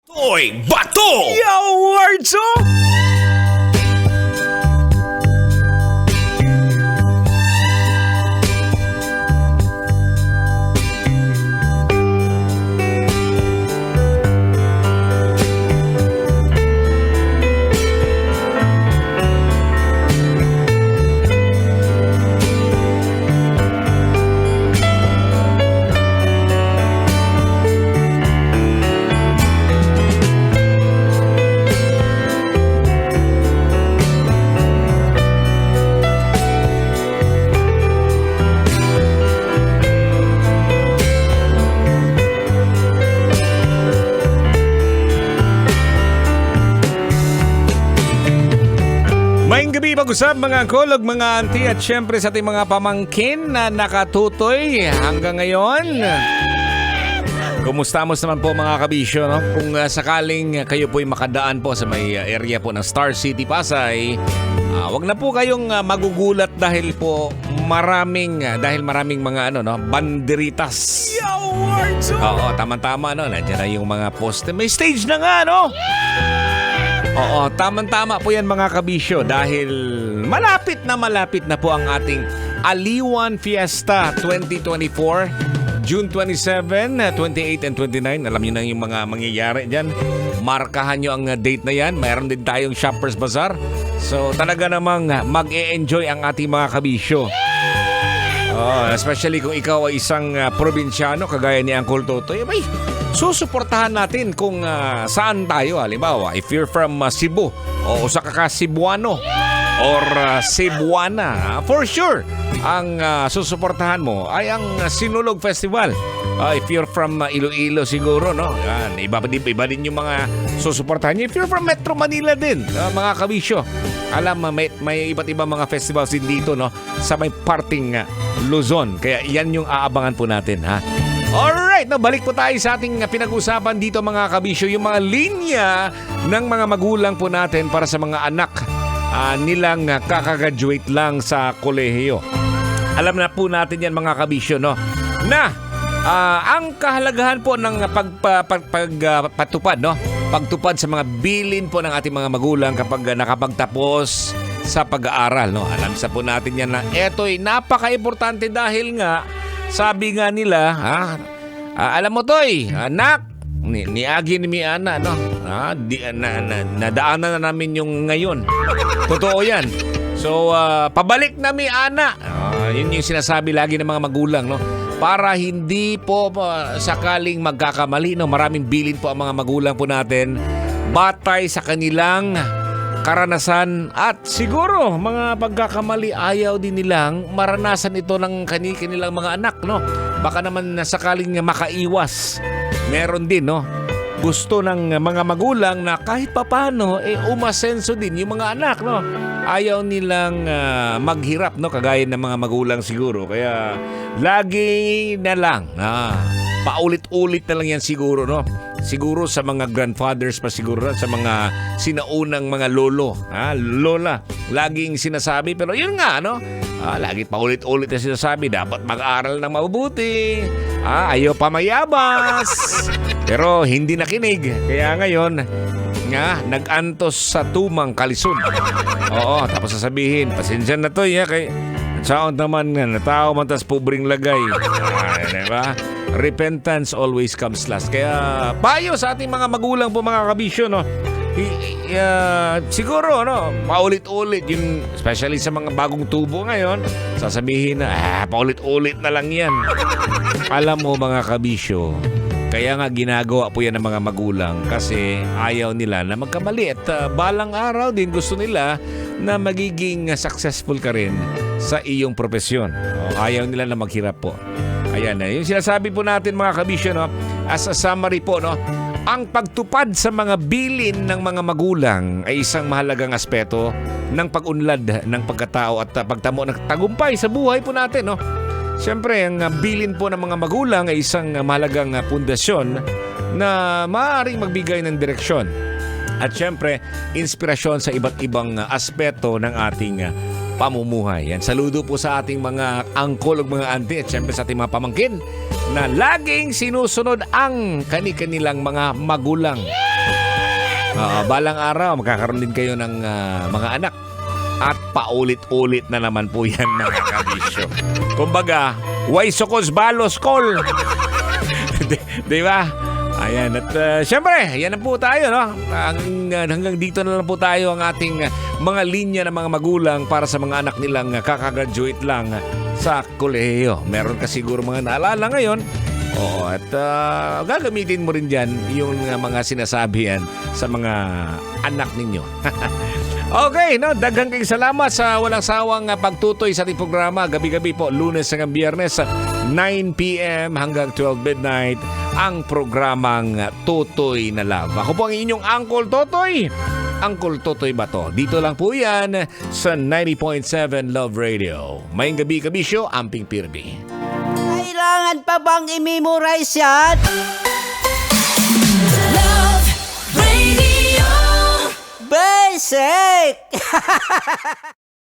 Toy Bato! Yo, Wardzo! Maayong gabi, pag-usap mga kolog, mga auntie at syempre sa ating mga pamangkin na nakatutoy hanggang ngayon. Kumusta naman po mga kabisyo, no? Kung sakaling kayo po'y makadaan po sa may area po ng Star City, Pasay, wag na po kayong magugulat dahil maraming mga banderitas. Yo, Wardzo! Oo, tama-tama, no? Nandiyan na yung mga poste. May stage na nga, no? Oo, tamang-tama po yan mga kabisyo dahil malapit na po ang ating Aliwan Fiesta 2024, June 27, 28 and 29. Alam niyo na yung mga mangyayari dyan. Markahan nyo ang date na yan. Mayroon din tayong Shoppers Bazaar. So talaga namang mag-e-enjoy ang ating mga kabisyo. Especially kung ikaw ay isang probinsyano kagaya ni Uncle Totoy, susuportahan natin kung saan tayo. Halimbawa, if you're from Cebu o sa Cebuano or Cebuana, for sure, ang susuportahan mo ay ang Sinulog Festival. If you're from Iloilo siguro, no? Yan, iba din yung mga susuportahan niyo. If you're from Metro Manila din, mga kabisyo, alam may iba't ibang mga festivals din dito, no? Sa may parting Luzon. Kaya yan yung aabangan po natin, ha? Alright, balik po tayo sa ating pinag-usapan dito mga kabisyo, yung mga linya ng mga magulang po natin para sa mga anak nilang kakagraduate lang sa kolehiyo. Alam na po natin yan mga kabisyo, no? Na ang kahalagahan po ng pagtupad, no? Pagtupad sa mga bilin po ng ating mga magulang kapag nakapagtapos sa pag-aaral, no? Alam sa po natin yan na eto'y napaka-importante dahil nga sabi nga nila, alam mo toy, anak, ni Agi ni Miana, no? Nadaanan na namin yung ngayon. Totoo yan. So, pabalik na Miana. Yun yung sinasabi lagi ng mga magulang, no? Para hindi po sakaling magkakamali, no? Maraming bilin po ang mga magulang po natin batay sa kanilang karanasan at siguro mga pagkakamali ayaw din nilang maranasan ito ng kanilang mga anak, no? Baka naman sakaling makaiwas. Meron din, no? Gusto ng mga magulang na kahit papano umasenso din yung mga anak, no? Ayaw nilang maghirap, no? Kagaya ng mga magulang siguro. Kaya lagi na lang paulit-ulit na lang yan siguro, no? Siguro sa mga grandfathers pa siguro, sa mga sinaunang mga lolo, lola, laging sinasabi. Pero yun nga, no? Lagi paulit-ulit na sinasabi, dapat mag-aral ng mabuti. Ayaw pa mayabas. Pero hindi nakinig. Kaya ngayon, nag-antos sa tumang kalisod. Oo, tapos sasabihin, pasensya na to, kay saon naman nga, natao man tas pubring lagay. Diba? Repentance always comes last. Kaya payo sa ating mga magulang po mga kabisyo, no? Siguro, no? Paulit-ulit yung, especially sa mga bagong tubo ngayon, sasabihin na, paulit-ulit na lang yan. Alam mo mga kabisyo, kaya nga ginagawa po yan ng mga magulang kasi ayaw nila na magkamali at balang araw din gusto nila na magiging successful ka rin sa iyong profesyon. Ayaw nila na maghirap po. Ayan na. Yung sinasabi po natin mga kabisyo, no? As a summary po, no? Ang pagtupad sa mga bilin ng mga magulang ay isang mahalagang aspeto ng pag-unlad ng pagkatao at pagtamo ng tagumpay sa buhay po natin, no? Siyempre, ang bilin po ng mga magulang ay isang mahalagang pundasyon na maaaring magbigay ng direksyon at siyempre, inspirasyon sa iba't ibang aspeto ng ating pamumuhay. Yan, saludo po sa ating mga angkol o mga auntie at siyempre sa ating mga pamangkin na laging sinusunod ang kani-kanilang mga magulang. Balang araw, magkakaroon din kayo ng mga anak. At paulit-ulit na naman po yan, mga kabisyo. Kumbaga, why sukos balos kol? Di ba? Ayan, at syempre, yan na po tayo, no? Hanggang dito na lang po tayo ang ating mga linya ng mga magulang para sa mga anak nilang kakagraduate lang sa kolehiyo. Meron ka siguro mga naalala ngayon. Oo, at gagamitin mo rin dyan yung mga sinasabi yan sa mga anak ninyo. Okay, no? Daghang kayong salamat sa walang sawang pagtutoy sa ating programa. Gabi-gabi po, Lunes hanggang Biyernes, 9 p.m. hanggang 12 midnight, ang programang Totoy na Love. Ako po ang inyong Uncle Totoy. Uncle Totoy ba to? Dito lang po yan sa 90.7 Love Radio. Maying gabi, kabisyo, Amping Pirbi. Kailangan pa bang i-memorize yan? Love Radio. Basic!